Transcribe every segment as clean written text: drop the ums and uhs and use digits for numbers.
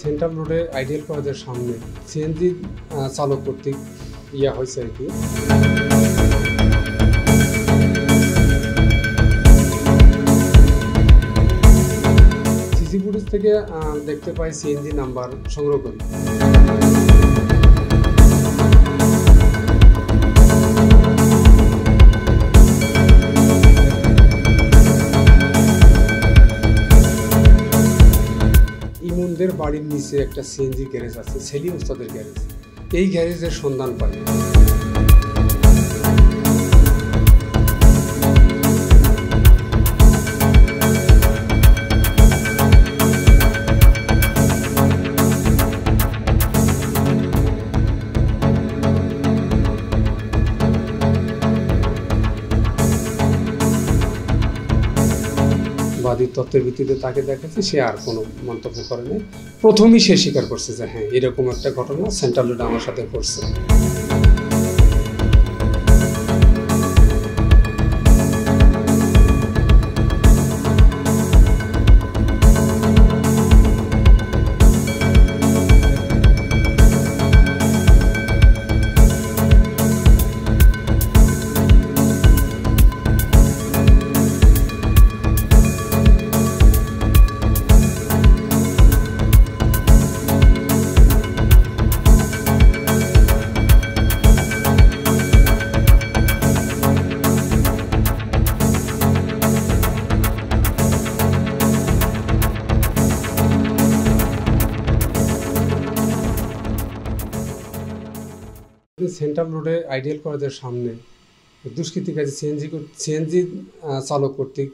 Central রোডে ideal কলেজের সামনে সিএনজি চালক কর্তৃক হয়েছে আর কি। সিসি ফুটেজ থেকে দেখতে পাই সিএনজি নাম্বার সংগ্রহ করি। ইমনদের বাড়ির নিচে একটা সিএনজি গ্যারেজ আছে, সেলিম উস্তাদের গ্যারেজ। এই গ্যারেজের সন্ধান পাই। বাদীর তথ্যের ভিত্তিতে তাকে দেখেছে, সে আর কোনো মন্তব্য করেনি। প্রথমেই সে স্বীকার করছে যে হ্যাঁ, এরকম একটা ঘটনা সেন্ট্রাল রোডে আমার সাথে ঘটছে। সেন্ট্রাল রোডে আইডিয়াল কলেজের সামনে দুষ্কৃতিকারী সিএনজি চালক কর্তৃক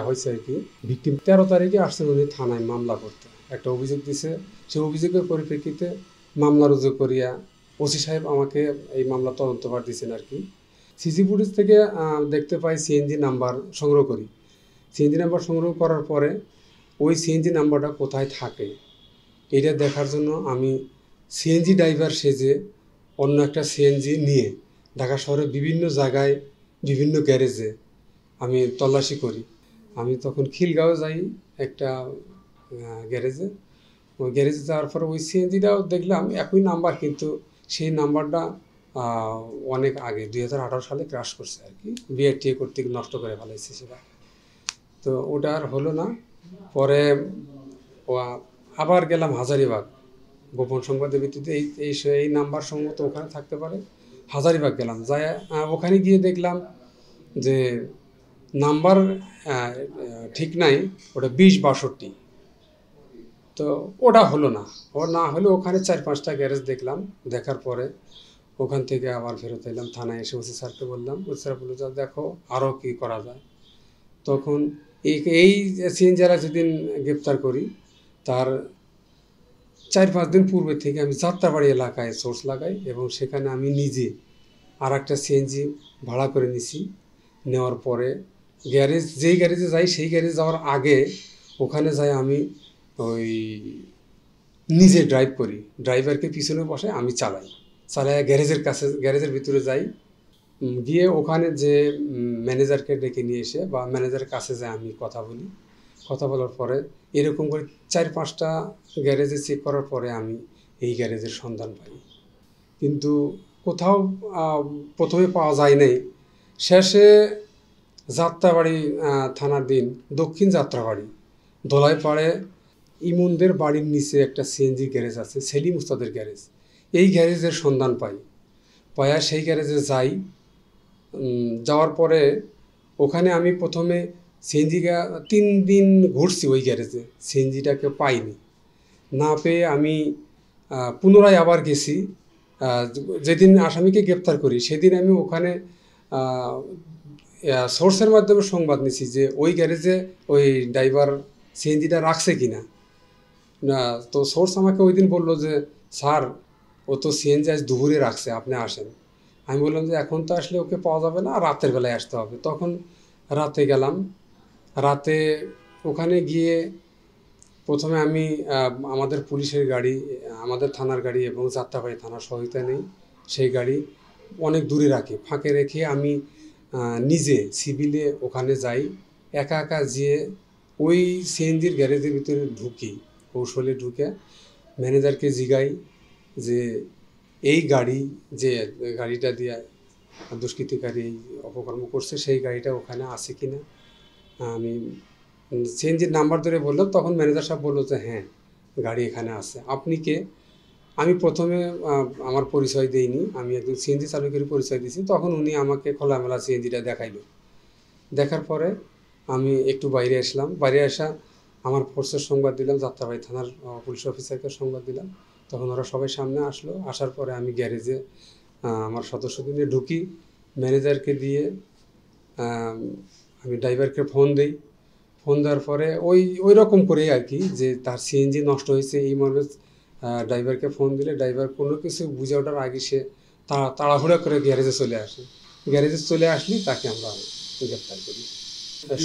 হয়েছে আর কি। ভিকটিম 13 তারিখে আসছেন উনি থানায় মামলা করতে, একটা অভিযোগ দিছে। সেই অভিযোগের পরিপ্রেক্ষিতে মামলা রুজু করিয়া ওসি সাহেব আমাকে এই মামলা তদন্তভার দিয়েছেন আর কি। সিসি ফুটেজ থেকে দেখতে পাই সিএনজি নাম্বার সংগ্রহ করি। সিএনজি নাম্বার সংগ্রহ করার পরে ওই সিএনজি নাম্বারটা কোথায় থাকে এটা দেখার জন্য আমি সিএনজি ড্রাইভার সেজে অন্য একটা সিএনজি নিয়ে ঢাকা শহরের বিভিন্ন জায়গায় বিভিন্ন গ্যারেজে আমি তল্লাশি করি। আমি তখন খিলগাঁও যাই একটা গ্যারেজে। ওই গ্যারেজে যাওয়ার পরে ওই সিএনজিটাও দেখলাম একই নাম্বার, কিন্তু সেই নাম্বারটা অনেক আগে 2018 সালে ক্রাশ করছে আর কি। বিআরটিএ কর্তৃক নষ্ট করে ফেলাইছে সেটা। তো ওটা আর হলো না। পরে আবার গেলাম হাজারীবাগ, গোপন সংবাদের ভিত্তিতে এই নাম্বার সম্ভবত ওখানে থাকতে পারে। হাজারীবাগ গেলাম, যাই ওখানে গিয়ে দেখলাম যে নাম্বার ঠিক নাই, ওটা 2062। তো ওটা হলো না। ও না হলে ওখানে 4-5টা গ্যারেজ দেখলাম। দেখার পরে ওখান থেকে আবার ফেরত এলাম থানায় এসে ওসি স্যারকে বললাম। ওসি স্যার বললো যা দেখো আরও কী করা যায়। তখন এই সিএনজিরা যেদিন গ্রেপ্তার করি তার 4-5 দিন পূর্বে থেকে আমি যাত্রাবাড়ি এলাকায় সোর্স লাগাই এবং সেখানে আমি নিজে আর একটা সিএনজি ভাড়া করে নিছি। নেওয়ার পরে যেই গ্যারেজে যাই সেই গ্যারেজে যাওয়ার আগে ওখানে যাই আমি ওই নিজে ড্রাইভ করি, ড্রাইভারকে পিছনে বসে আমি চালাই গ্যারেজের ভিতরে যাই। গিয়ে ওখানে যে ম্যানেজারকে ডেকে নিয়ে এসে বা ম্যানেজারের কাছে যাই আমি কথা বলি। কথা বলার পরে এরকম করে 4-5টা গ্যারেজে চেক করার পরে আমি এই গ্যারেজের সন্ধান পাই, কিন্তু কোথাও প্রথমে পাওয়া যায় নাই। শেষে যাত্রাবাড়ি থানার দিন দক্ষিণ যাত্রাবাড়ি দোলাইপাড়ে ইমনদের বাড়ির নিচে একটা সিএনজি গ্যারেজ আছে, সেলিম উস্তাদের গ্যারেজ। এই গ্যারেজের সন্ধান পাই। পায়া সেই গ্যারেজে যাই। যাওয়ার পরে ওখানে আমি প্রথমে সিএনজিটা 3 দিন ঘুরছি ওই গ্যারেজে, সিএনজিটাকে পাইনি। না পেয়ে আমি পুনরায় আবার গেছি। যেদিন আসামিকে গ্রেপ্তার করি সেদিন আমি ওখানে সোর্সের মাধ্যমে সংবাদ নিছি যে ওই গ্যারেজে ওই ড্রাইভার সিএনজিটা রাখছে কিনা। না, তো সোর্স আমাকে ওই দিন বললো যে স্যার ও তো সিএনজি আজ দুপুরে রাখছে, আপনি আসেন। আমি বললাম যে এখন তো আসলে ওকে পাওয়া যাবে না, রাতের বেলায় আসতে হবে। তখন রাতে গেলাম। রাতে ওখানে গিয়ে প্রথমে আমি আমাদের পুলিশের গাড়ি, আমাদের থানার গাড়ি এবং যাত্রাবাড়ি থানার সহায়তা নেই। সেই গাড়ি অনেক দূরে রাখি, ফাঁকে রেখে আমি নিজে সিভিলে ওখানে যাই। একা একা যেয়ে ওই সিএনজির গ্যারেজের ভিতরে ঢুকি, কৌশলে ঢুকে ম্যানেজারকে জিগাই যে এই গাড়ি যে গাড়িটা দিয়ে দুষ্কৃতিকারী অপকর্ম করছে সেই গাড়িটা ওখানে আছে কি না। আমি সিএনজির নাম্বার ধরে বললাম, তখন ম্যানেজার সাহেব বললো যে হ্যাঁ গাড়ি এখানে আছে। আপনি কে? আমি প্রথমে আমার পরিচয় দেইনি, আমি একজন সিএনজি চালকের পরিচয় দিয়েছি। তখন উনি আমাকে খোলামেলা সিএনজিটা দেখাইলো। দেখার পরে আমি একটু বাইরে আসলাম, বাইরে আসা আমার ফোর্সের সংবাদ দিলাম, যাত্রাবাড়ি থানার পুলিশ অফিসারকে সংবাদ দিলাম। তখন ওরা সবাই সামনে আসলো। আসার পরে আমি গ্যারেজে আমার সদস্যদের নিয়ে ঢুকি, ম্যানেজারকে দিয়ে আমি ড্রাইভারকে ফোন দিই। ফোন দেওয়ার পরে ওই রকম করেই আর কি, যে তার সিএনজি নষ্ট হয়েছে এই মর্মে ড্রাইভারকে ফোন দিলে ড্রাইভার কোনো কিছু বুঝে ওঠার আগে সে তাড়াহুড়া করে গ্যারেজে চলে আসে। গ্যারেজে চলে আসলে তাকে আমরা গ্রেপ্তার করি।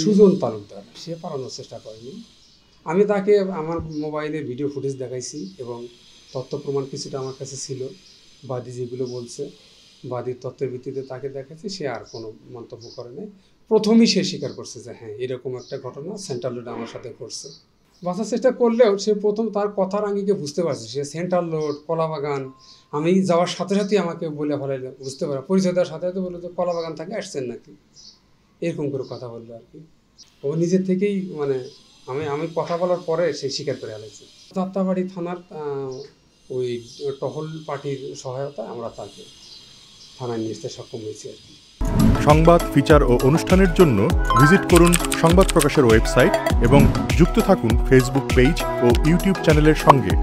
সুজন তালুকদার, সে পালানোর চেষ্টা করেনি। আমি তাকে আমার মোবাইলে ভিডিও ফুটেজ দেখাইছি এবং তথ্য প্রমাণ কিছুটা আমার কাছে ছিল। বাদী যেগুলো বলছে, বাদীর তথ্যের ভিত্তিতে তাকে দেখাচ্ছি, সে আর কোনো মন্তব্য করে নাই। প্রথমেই সে স্বীকার করছে যে হ্যাঁ এরকম একটা ঘটনা সেন্ট্রাল রোডে আমার সাথে করছে। বাঁচার চেষ্টা করলেও সে প্রথম তার কথার আঙ্গিকে বুঝতে পারছে সে সেন্ট্রাল রোড, কলাবাগান। আমি যাওয়ার সাথে সাথেই আমাকে বলে ফেলাইলো, বুঝতে পারা পরিচয় দেওয়ার সাথে সাথে বললো যে কলাবাগান থেকে আসছেন নাকি, এরকম করে কথা বললো আর কি। ও নিজের থেকেই মানে আমি কথা বলার পরে সে স্বীকার করে আলাইছে। যাত্রাবাড়ি থানার ওই টহল পার্টির সহায়তায় আমরা তাকে থানায় নিয়ে আসতে সক্ষম হয়েছি আর কি। সংবাদ, ফিচার ও অনুষ্ঠানের জন্য ভিজিট করুন সংবাদ প্রকাশের ওয়েবসাইট এবং যুক্ত থাকুন ফেসবুক পেজ ও ইউটিউব চ্যানেলের সঙ্গে।